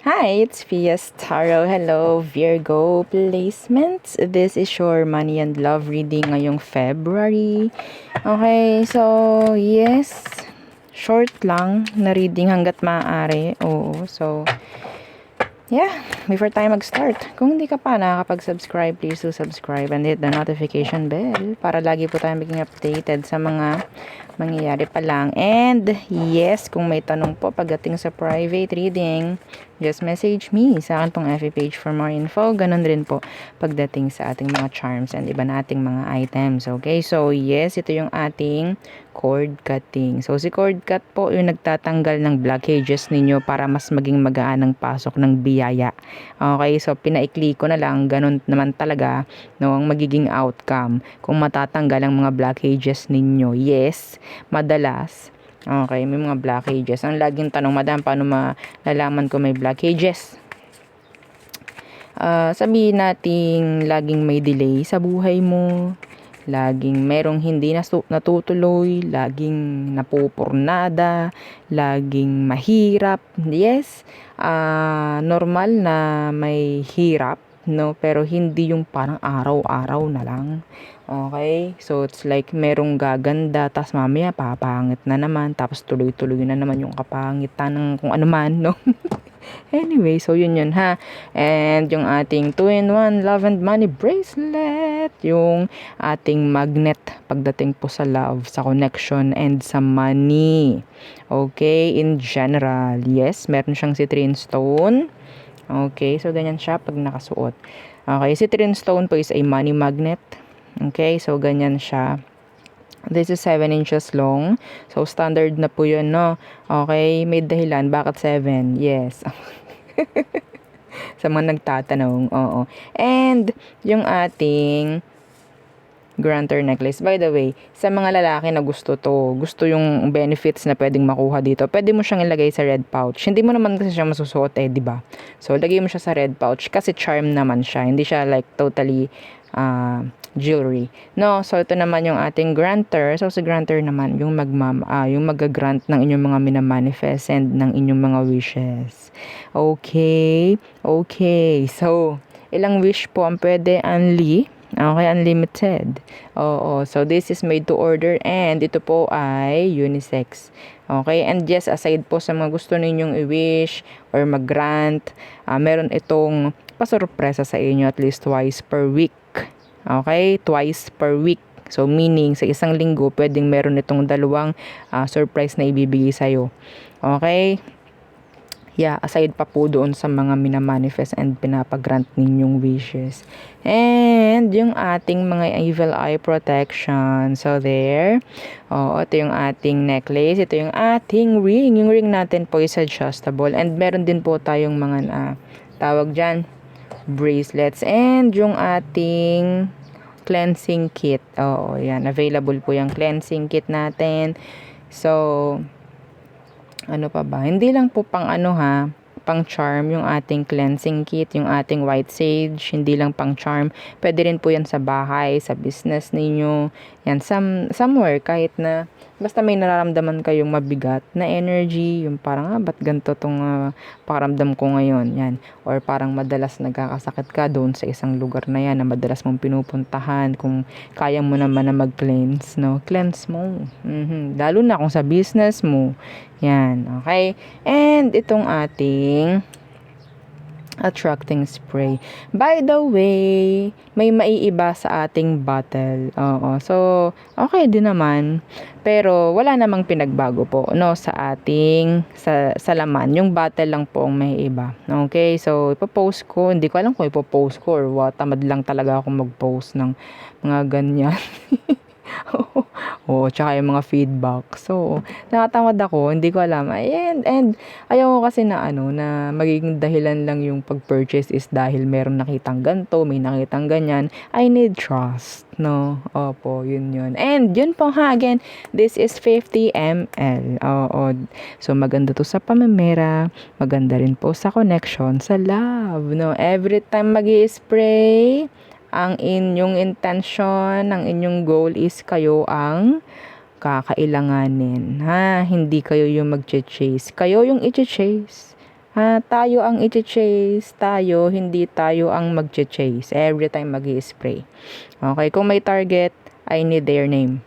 Hi, it's Pia's Tarot. Hello, Virgo placements. This is your money and love reading ngayong February. Okay, so yes, short lang na reading hanggat maaari. Oo, so yeah, before tayo mag-start, kung hindi ka pa nakakapag-subscribe, please do subscribe and hit the notification bell para lagi po tayo maging updated sa mga mangyayari pa lang. And yes, kung may tanong po pagdating sa private reading, just message me sa akin pong FB page for more info. Ganon rin po pagdating sa ating mga charms and iba nating mga items. Okay, so yes, ito yung ating cord cutting. So si cord cut po yung nagtatanggal ng blockages ninyo para mas maging magaan ang pasok ng biyaya. Okay, so pinaikli ko na lang, ganun naman talaga no, ang magiging outcome kung matatanggal ang mga blockages ninyo. Yes, madalas okay, may mga blockages. Ang laging tanong, madam, paano malalaman ko may blockages? Sabihin nating laging may delay sa buhay mo, laging merong hindi natutuloy, laging napupurnada, laging mahirap. Yes, normal na may hirap, no? Pero hindi yung parang araw-araw na lang. Okay? So, it's like merong gaganda, tas mamaya papangit na naman, tapos tuloy-tuloy na naman yung kapangitan ng kung ano man, no? Anyway, so yun ha. And yung ating 2-in-1 love and money bracelet, yung ating magnet pagdating po sa love, sa connection, and sa money. Okay, in general. Yes, meron siyang citrine stone. Okay, so ganyan siya pag nakasuot. Okay, citrine stone po is a money magnet. Okay, so ganyan siya. This is 7 inches long. So, standard na po yun, no? Okay, may dahilan. Bakit 7? Yes. Sa mga nagtatanong, oo. And, yung ating grantor necklace. By the way, sa mga lalaki na gusto yung benefits na pwedeng makuha dito, pwede mo siyang ilagay sa red pouch. Hindi mo naman kasi siya masusuot di ba? So, lagay mo siya sa red pouch kasi charm naman siya. Hindi siya like totally jewelry. No, so ito naman yung ating grantor. So si grantor naman yung yung mag-grant ng inyong mga minamanifest and ng inyong mga wishes. Okay. Okay. So, ilang wish po ang pwede? Only. Okay, unlimited. Oo. So this is made to order and ito po ay unisex. Okay, and just aside po sa mga gusto ninyong i-wish or mag-grant, meron itong pasurpresa sa inyo at least twice per week. Okay, twice per week. So, meaning, sa isang linggo, pwedeng meron itong dalawang surprise na ibibigay sa'yo. Okay? Yeah, aside pa po doon sa mga minamanifest and pinapagrant ninyong wishes. And, yung ating mga evil eye protection. So, there. Ito yung ating necklace. Ito yung ating ring. Yung ring natin po is adjustable. And, meron din po tayong mga, tawag dyan, bracelets. And, yung ating cleansing kit. Oo, yan. Available po yung cleansing kit natin. So, ano pa ba? Hindi lang po pang pang charm yung ating cleansing kit, yung ating white sage, hindi lang pang charm. Pwede rin po yan sa bahay, sa business ninyo. Yan, somewhere, kahit na, basta may nararamdaman kayong mabigat na energy, yung parang, ba't ganito tong pakiramdam ko ngayon? Yan. Or parang madalas nagkakasakit ka doon sa isang lugar na yan, na madalas mong pinupuntahan, kung kaya mo naman na mag-cleanse, no? Cleanse mo. Lalo na kung sa business mo. Yan, okay? And itong ating attracting spray. By the way, may maiiba sa ating bottle. Oo. So, okay din naman. Pero, wala namang pinagbago po, no, sa ating, sa laman. Yung bottle lang po ang may iba. Okay? So, ipopost ko. Hindi ko alam kung ipopost ko or what. Tamad lang talaga ako mag-post ng mga ganyan. Tsaka yung mga feedback. So, nakatamad ako, hindi ko alam. And ayaw ko kasi na na magiging dahilan lang yung pag-purchase is dahil meron nakitang ganito, may nakitang ganyan. I need trust, no? Opo, yun. And yun po ha, again, this is 50 ml. Oo. So, maganda to sa pamimera, maganda rin po sa connection, sa love, no? Every time mag-i-spray, ang inyong intention, ang inyong goal is kayo ang kakailanganin. Ha? Hindi kayo yung mag-chase. Kayo yung i-chase. Tayo ang i-chase, tayo, hindi tayo ang mag-chase every time mag-i-spray. Okay, kung may target, I need their name.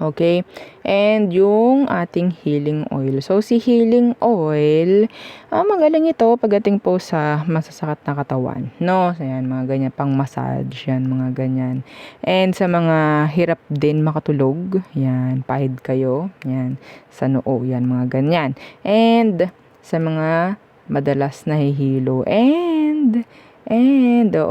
Okay, and yung ating healing oil. So, si healing oil, magaling ito pagdating po sa masasakat na katawan. No, so yan, mga ganyan, pang massage, yan, mga ganyan. And sa mga hirap din makatulog, yan, pahid kayo, yan, sa noo, yan, mga ganyan. And sa mga madalas nahihilo, and,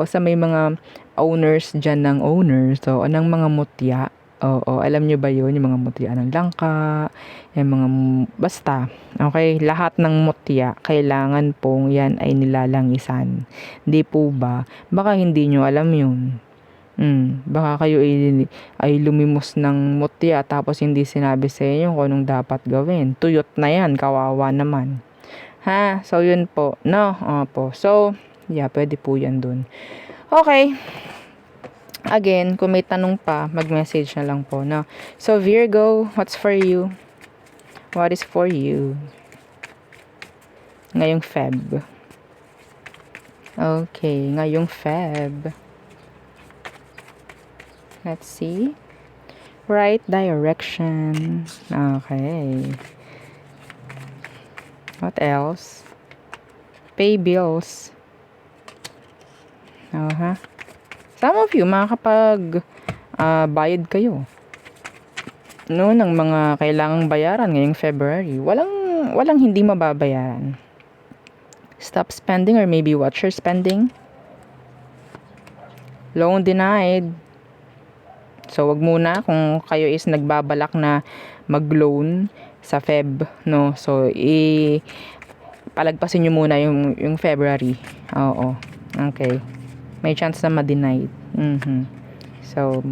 sa may mga owners dyan ng owners, so, anong mga mutya, oo, alam nyo ba yun? Yung mga mutya ng langka, yung mga, basta, okay, lahat ng mutya, kailangan pong yan ay nilalangisan. Di po ba? Baka hindi nyo alam yun. Baka kayo ay lumimos ng mutya tapos hindi sinabi sa inyo kung anong dapat gawin. Tuyot na yan, kawawa naman. So yun po, no? Opo. So, yeah, pwede po yan dun. Okay. Again, kung may tanong pa, mag-message na lang po, no? So, Virgo, what's for you? What is for you? Ngayong Feb. Okay, ngayong Feb. Let's see. Right direction. Okay. What else? Pay bills. Some of you, makakapag bayad kayo. No, ng mga kailangang bayaran ngayong February. Walang hindi mababayaran. Stop spending or maybe watch your spending. Loan denied. So, wag muna kung kayo is nagbabalak na mag-loan sa Feb, no? So, palagpasin nyo muna yung February. Oo. Okay. May chance na ma-deny. So,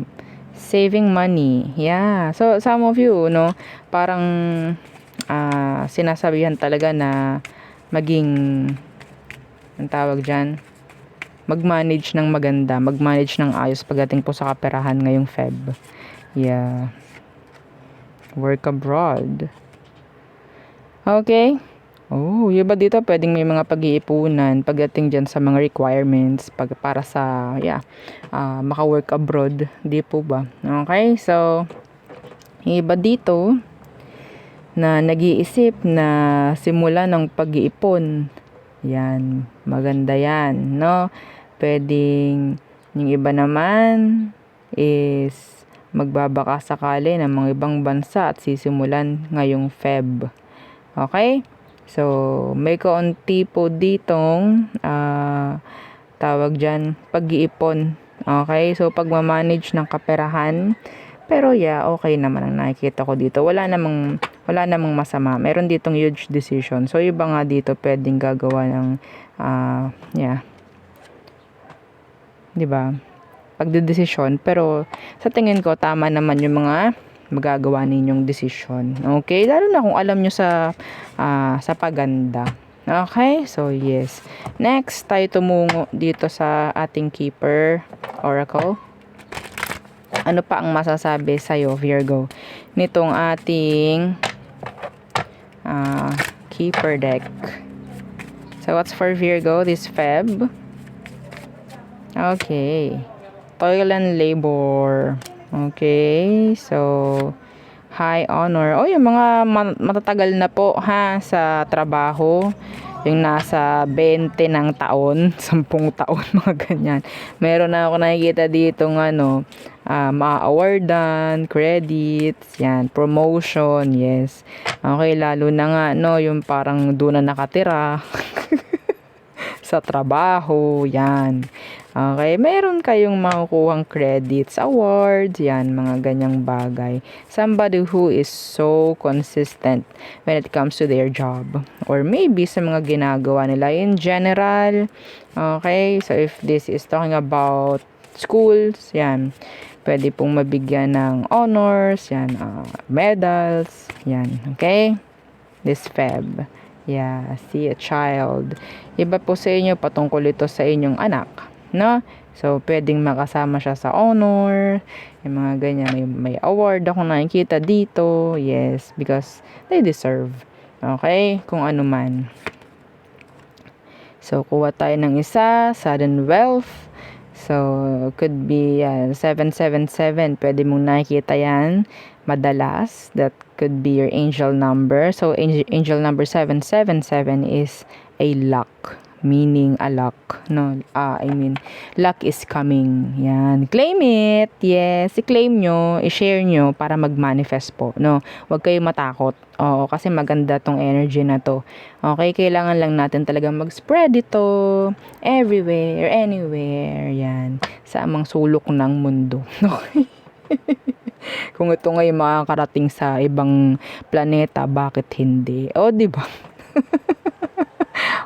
saving money. Yeah. So, some of you, no, parang sinasabihan talaga na maging, ang tawag dyan, mag-manage ng maganda, mag-manage ng ayos pagdating po sa kaperahan ngayong Feb. Yeah. Work abroad. Okay. Oh, yung ba dito pwedeng may mga pag-iipunan pagdating dyan sa mga requirements para sa, maka-work abroad. Di po ba? Okay, so, iba dito na nag-iisip na simula ng pag-iipon. Yan, maganda yan, no? Pwedeng, yung iba naman is magbabaka sakali ng mga ibang bansa at sisimulan ngayong Feb. Okay? So, may kaunti po ditong tawag dyan, pag-iipon. Okay? So, pagmamanage ng kaperahan. Pero yeah, okay naman ang nakikita ko dito. Wala namang masama. Meron ditong huge decision. So, iba nga dito pwedeng gagawa ng diba? Pagdedesisyon. Pero, sa tingin ko, tama naman yung mga magagawa ninyong decision. Okay? Lalo na kung alam nyo sa paganda. Okay? So, yes. Next, tayo tumungo dito sa ating Keeper Oracle. Ano pa ang masasabi sa'yo, Virgo? Nitong ating Keeper deck. So, what's for Virgo this Feb? Okay. Toil and labor. Okay, so high honor. Yung mga matatagal na po sa trabaho. Yung nasa 20 ng taon, 10 taon, mga ganyan. Meron na ako nakikita dito ma-awardan, credits, yan, promotion, yes. Okay, lalo na nga, yung parang doon na nakatira. Sa trabaho, yan. Okay, meron kayong makukuhang credits, awards, yan, mga ganyang bagay. Somebody who is so consistent when it comes to their job. Or maybe sa mga ginagawa nila in general. Okay, so if this is talking about schools, yan, pwede pong mabigyan ng honors, yan, medals, yan, okay? This Feb. Yeah, see a child. Iba po sa inyo, patungkol ito sa inyong anak. No? So, pwedeng makasama siya sa honor, yung mga ganyan, may award ako nakikita dito, yes, because they deserve, okay, kung ano man. So, kuha tayo ng isa, sudden wealth. So, could be 777. Pwede mong nakikita yan madalas. That could be your angel number. So, angel number 777 is a luck. Meaning a luck. No, luck is coming. Yan. Claim it. Yes. I-claim nyo. I-share nyo para mag-manifest po. No, huwag kayo matakot. Oo, kasi maganda tong energy na to. Okay, kailangan lang natin talaga mag-spread ito everywhere, anywhere. Yan. Sa amang sulok ng mundo. Okay. Kung ito ngayon makakarating sa ibang planeta, bakit hindi? O, di ba?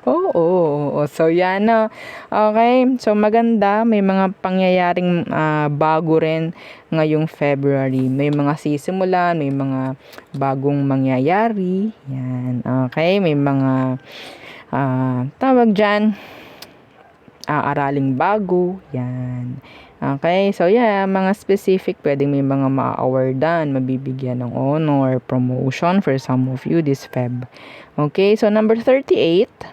Oo. So, yan na. Okay. So, maganda. May mga pangyayaring bago rin ngayong February. May mga sisimulan, may mga bagong mangyayari. Yan. Okay. May mga tawag dyan, araling bago. Yan. Okay. So, yeah. Mga specific, pwedeng may mga ma-awardan, mabibigyan ng honor, promotion for some of you this Feb. Okay. So, number 38.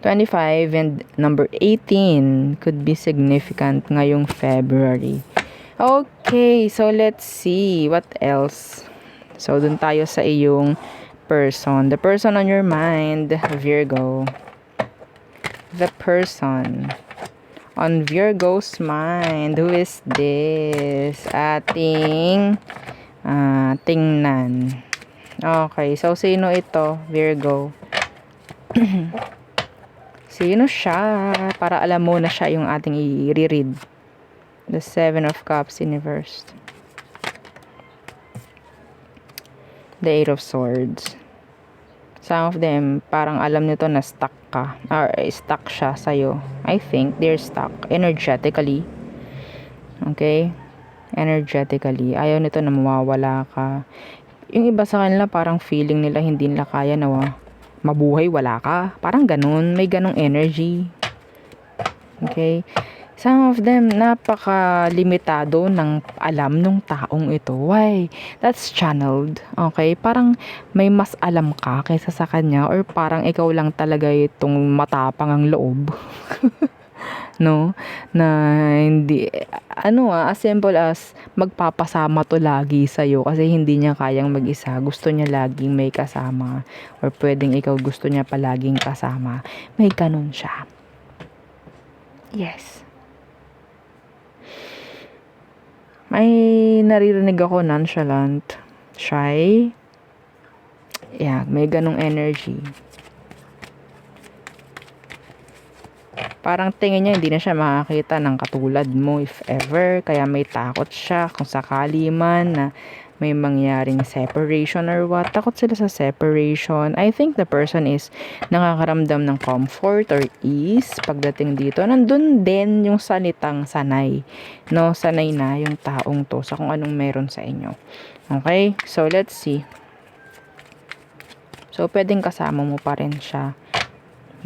25 and number 18 could be significant ngayong February. Okay, so let's see what else. So dun tayo sa iyong person. The person on your mind, Virgo. The person on Virgo's mind. Who is this? Ating tingnan. Okay, so sino ito, Virgo? Sino siya? Para alam mo na siya yung ating i-read. The Seven of Cups in reverse. The Eight of Swords. Some of them, parang alam nito na stuck ka. Or stuck siya sa'yo. I think they're stuck energetically. Okay? Energetically. Ayaw nito na mawawala ka. Yung iba sa kanila, parang feeling nila hindi nila kaya na mabuhay, wala ka. Parang ganun. May ganung energy. Okay? Some of them, napaka-limitado ng alam nung taong ito. Why? That's channeled. Okay? Parang may mas alam ka kaysa sa kanya or parang ikaw lang talaga itong matapang ang loob. No? Na hindi, as simple as magpapasama to lagi sa'yo kasi hindi niya kayang mag-isa. Gusto niya laging may kasama or pwedeng ikaw gusto niya palaging kasama. May ganun siya. Yes. May naririnig ako nonchalant, shy. Yeah, may ganung energy. Parang tingin niya hindi na siya makakita ng katulad mo if ever. Kaya may takot siya kung sakali man na may mangyaring separation or what. Takot sila sa separation. I think the person is nakakaramdam ng comfort or ease pagdating dito. Nandun din yung salitang sanay. No, sanay na yung taong to sa kung anong meron sa inyo. Okay? So, let's see. So, pwedeng kasama mo pa rin siya.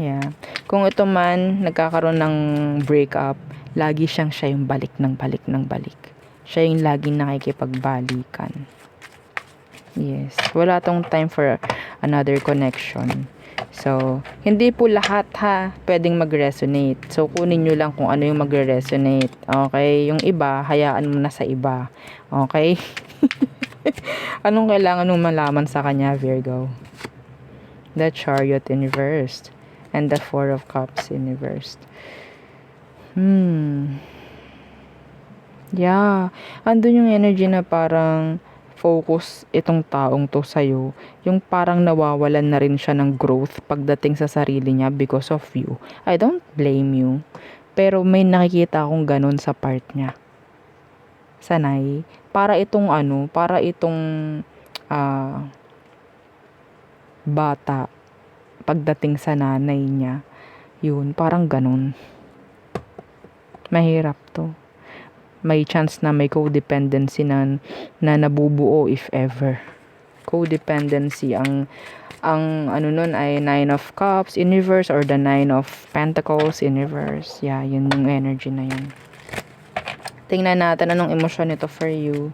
Yeah. Kung ito man, nagkakaroon ng breakup, lagi siya yung balik ng balik ng balik. Siya yung laging nakikipagbalikan. Yes. Wala tong time for another connection. So, hindi po lahat pwedeng mag-resonate. So, kunin nyo lang kung ano yung magre-resonate. Okay? Yung iba, hayaan mo na sa iba. Okay? Anong kailangan mong malaman sa kanya, Virgo? The Chariot in reversed. And the Four of Cups in reversed. Yeah. Andun yung energy na parang focus itong taong to sa'yo. Yung parang nawawalan na rin siya ng growth pagdating sa sarili niya because of you. I don't blame you. Pero may nakikita akong ganun sa part niya. Sanay. Para itong bata pagdating sa nanay niya, yun, parang ganun. Mahirap to. May chance na may codependency na nabubuo if ever. Codependency, ang nun ay Nine of Cups in reverse or the Nine of Pentacles in reverse. Yeah, yun yung energy na yun. Tingnan natin anong emosyon nito for you.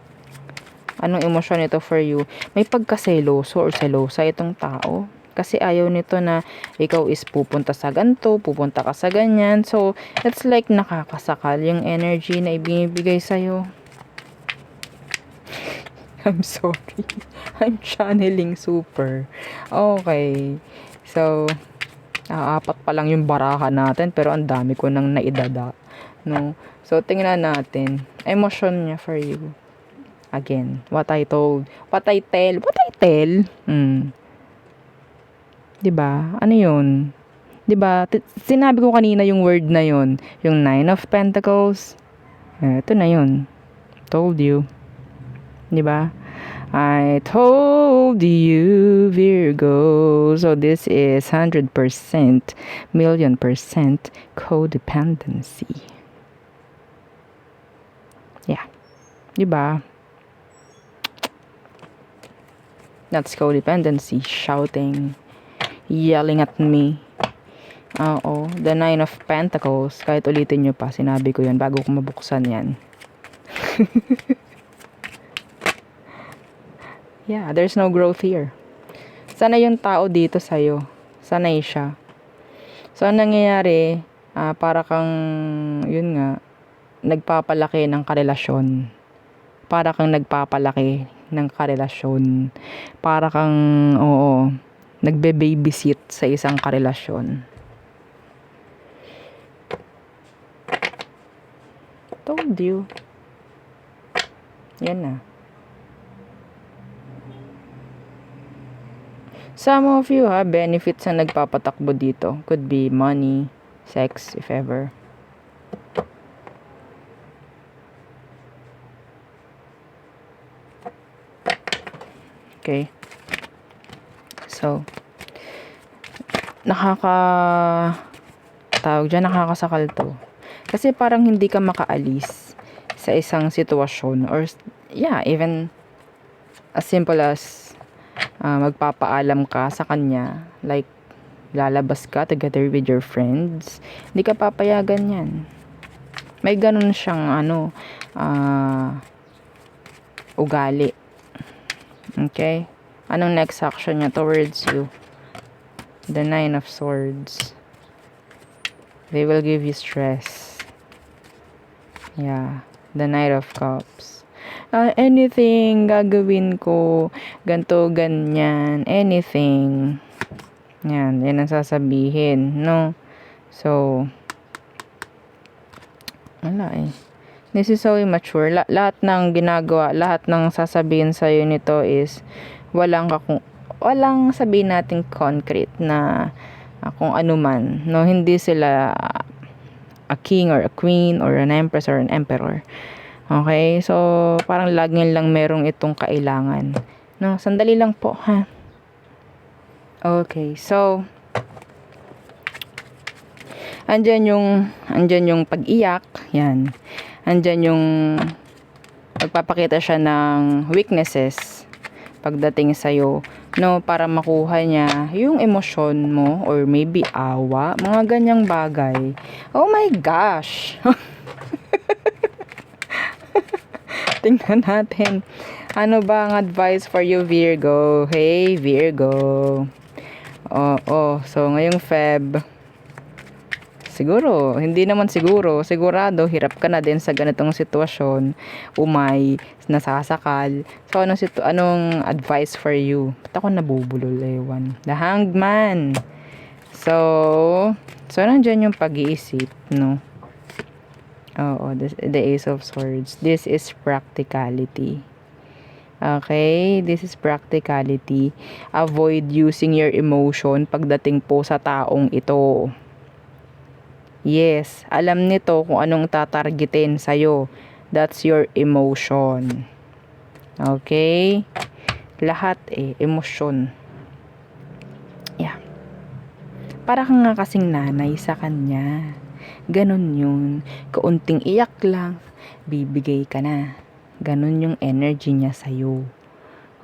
Anong emosyon nito for you? May pagkaseloso or selosa itong tao. Kasi ayaw nito na ikaw is pupunta sa ganito, pupunta ka sa ganyan. So, it's like nakakasakal yung energy na ibinibigay sa'yo. I'm sorry. I'm channeling super. Okay. So, apat pa lang yung baraha natin pero ang dami ko nang naidada. No? So, tingnan natin. Emotion niya for you. Again, what I tell. 'Di ba? Ano 'yun? 'Di ba? Sinabi ko kanina yung word na 'yun, yung Nine of Pentacles. Ito na 'yun. Told you. 'Di ba? I told you, Virgo. So this is 100%, million percent codependency. Yeah. 'Di ba? That's codependency, shouting, yelling at me. Oo, the Nine of Pentacles. Kahit ulitin nyo pa, sinabi ko yun bago ko mabuksan yan. Yeah, there's no growth here. Sanay yung tao dito sa'yo. Sanay siya. So, ang nangyayari, para kang, yun nga, nagpapalaki ng karelasyon. Para kang nagpapalaki ng karelasyon. Para kang, nagbe-babysit sa isang karelasyon. Told you. Yan na. Some of you benefits na nagpapatakbo dito. Could be money, sex, if ever. Okay. So, nakakasakal to. Kasi parang hindi ka makaalis sa isang sitwasyon or even as simple as magpapaalam ka sa kanya, like lalabas ka together with your friends, hindi ka papayagan yan. May ganun siyang ugali. Okay? Anong next action niya towards you? The Nine of Swords. They will give you stress. Yeah. The Knight of Cups. Anything gagawin ko, ganto, ganyan, anything. Yan ang sasabihin, no? So, wala eh. This is so immature. Lahat ng ginagawa, lahat ng sasabihin sa'yo nito is walang sabihin natin concrete na kung ano man. No, hindi sila a king or a queen or an empress or an emperor. Okay? So, parang laging lang merong itong kailangan. No, sandali lang po, ha? Okay, so andyan yung pag-iyak, yan. Andyan yung magpapakita siya ng weaknesses pagdating sa'yo, no, para makuha niya yung emosyon mo or maybe awa, mga ganyang bagay. Oh my gosh! Tingnan natin. Ano ba ang advice for you, Virgo? Hey, Virgo. So ngayong Feb, siguro, hindi naman sigurado, hirap ka na din sa ganitong sitwasyon, nasasakal. So, anong advice for you? Ba't ako nabubulol, ewan? The Hangman. So nandyan yung pag-iisip, no? The Ace of Swords. This is practicality. Okay, this is practicality. Avoid using your emotion pagdating po sa taong ito. Yes, alam nito kung anong tatargetin sa'yo. That's your emotion. Okay? Lahat emosyon. Yeah. Para kang nga kasing nanay sa kanya. Ganon yun. Kaunting iyak lang, bibigay ka na. Ganon yung energy niya sa'yo.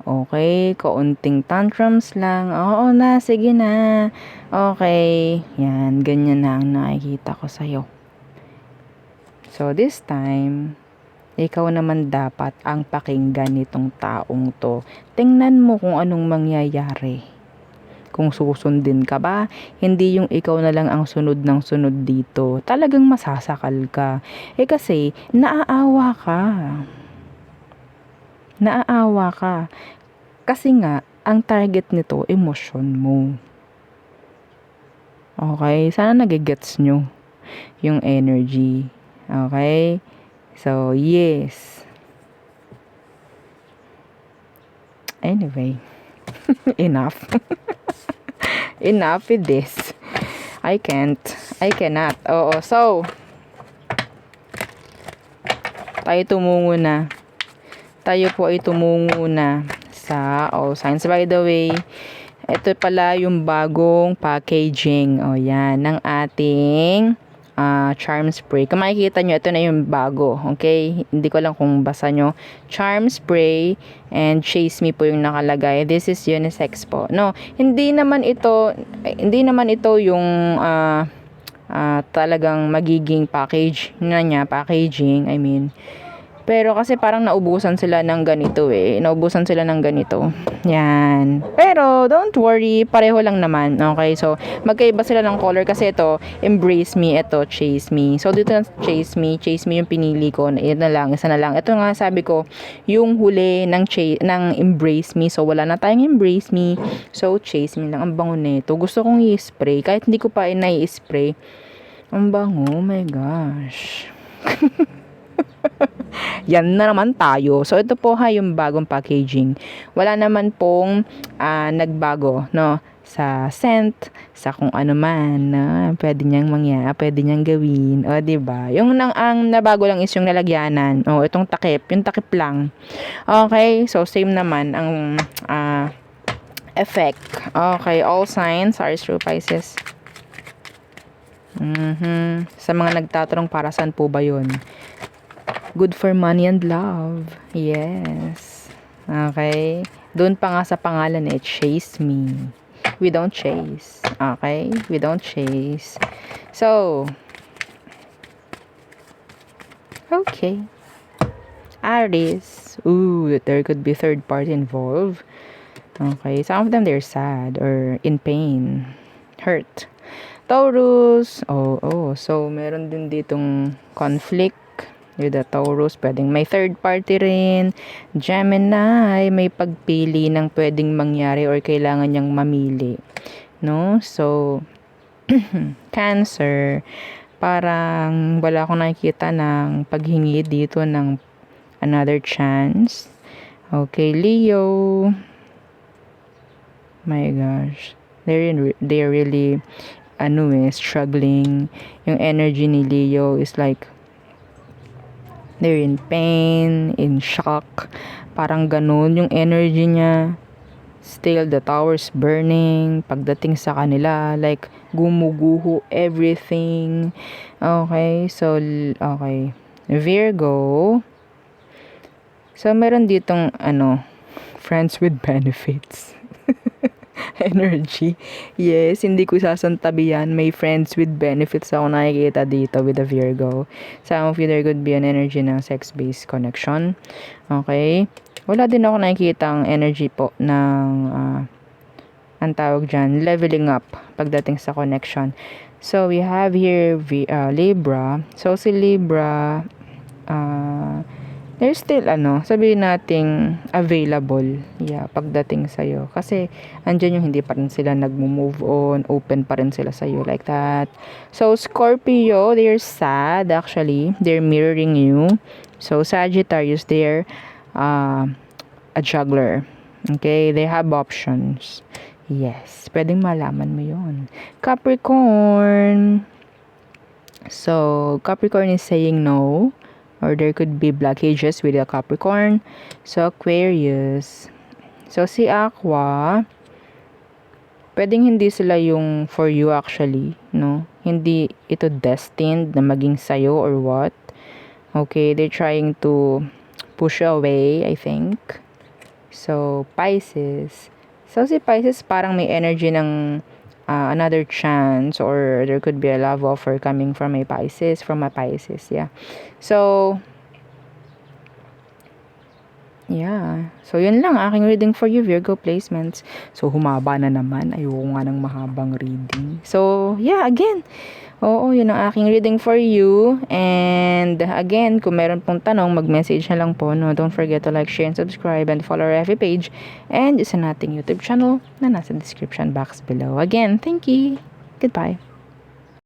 Okay, kaunting tantrums lang. Oo na, sige na. Okay, yan, ganyan na ang nakikita ko sa'yo. So, this time, ikaw naman dapat ang pakinggan nitong taong to. Tingnan mo kung anong mangyayari. kung susundin ka ba, hindi yung ikaw na lang ang sunod ng sunod dito. Talagang masasakal ka. Kasi, naaawa ka. Naaawa ka. Kasi nga, ang target nito, emosyon mo. Okay? Sana nagigets nyo yung energy. Okay? So, yes. Anyway. Enough. Enough with this. I cannot. Oo. So, tayo tumungo na. Tayo po ay tumungo na sa All Signs. By the way, ito pala yung bagong packaging. O yan, ng ating charm spray. Kung makikita nyo, ito na yung bago. Okay? Hindi ko lang kung basa nyo. Charm spray and Chase Me po yung nakalagay. This is unisex po. No, hindi naman ito yung talagang magiging packaging, I mean. Pero kasi parang naubusan sila ng ganito Naubusan sila ng ganito. Yan. Pero don't worry, pareho lang naman. Okay? So, magkaiba sila ng color kasi ito, Embrace Me, ito, Chase Me. So, dito na Chase Me yung pinili ko. Ito na lang, isa na lang. Ito nga sabi ko, yung huli ng Embrace Me. So, wala na tayong Embrace Me. So, Chase Me lang. Ang bango nito. Gusto kong i-spray. Kahit hindi ko pa nai-spray. Ang bango. Oh my gosh. Yan na naman tayo. So, ito po yung bagong packaging. Wala naman pong nagbago, no? Sa scent, sa kung ano man, pwede niyang gawin. O, diba? Ang nabago lang is yung lalagyanan. O, itong yung takip lang. Okay, so same naman ang effect. Okay, All Signs, Aries through Pisces. Sa mga nagtatanong para saan po ba yun? Good for money and love. Yes. Okay. Doon pa nga sa pangalan Chase Me. We don't chase. Okay? We don't chase. So, okay. Aries. Ooh, there could be third party involved. Okay. Some of them, they're sad or in pain. Hurt. Taurus. So, meron din ditong conflict with the Taurus. Pwedeng may third party rin. Gemini, may pagpili ng pwedeng mangyari or kailangan niyang mamili. No? So, Cancer, parang wala akong nakikita ng paghingi dito ng another chance. Okay, Leo. My gosh. They're really struggling. Yung energy ni Leo is like they're in pain, in shock. Parang ganun yung energy niya. Still, the tower's burning. Pagdating sa kanila, like, gumuguho everything. Okay, so, okay. Virgo. So, meron ditong, friends with benefits. Energy. Yes, hindi ko sasantabi yan. May friends with benefits ako nakikita dito with the Virgo. Some of you, there could be an energy ng sex-based connection. Okay? Wala din ako nakikita ang energy po ng ang tawag dyan, leveling up pagdating sa connection. So, we have here Libra. So, si Libra, they're still, sabihin nating available, pagdating sa'yo. Kasi, andyan yung hindi pa rin sila nag-move on, open pa rin sila sa'yo, like that. So, Scorpio, they're sad, actually. They're mirroring you. So, Sagittarius, they're a juggler. Okay? They have options. Yes. Pwedeng malaman mo yun. Capricorn. So, Capricorn is saying no. Or there could be blockages with a Capricorn. So, Aquarius. So, si Aqua, pwedeng hindi sila yung for you actually, no? Hindi ito destined na maging sayo or what. Okay, they're trying to push away, I think. So, Pisces. So, si Pisces parang may energy ng another chance or there could be a love offer coming from a Pisces, yeah. So, Yeah. So, yun lang aking reading for you, Virgo placements. So, humaba na naman. Ayoko nga ng mahabang reading. So, yeah, again. Oo, yun ang aking reading for you. And, again, kung meron pong tanong, mag-message na lang po. No? Don't forget to like, share, and subscribe, and follow our FB page. And isa nating YouTube channel na nasa description box below. Again, thank you. Goodbye.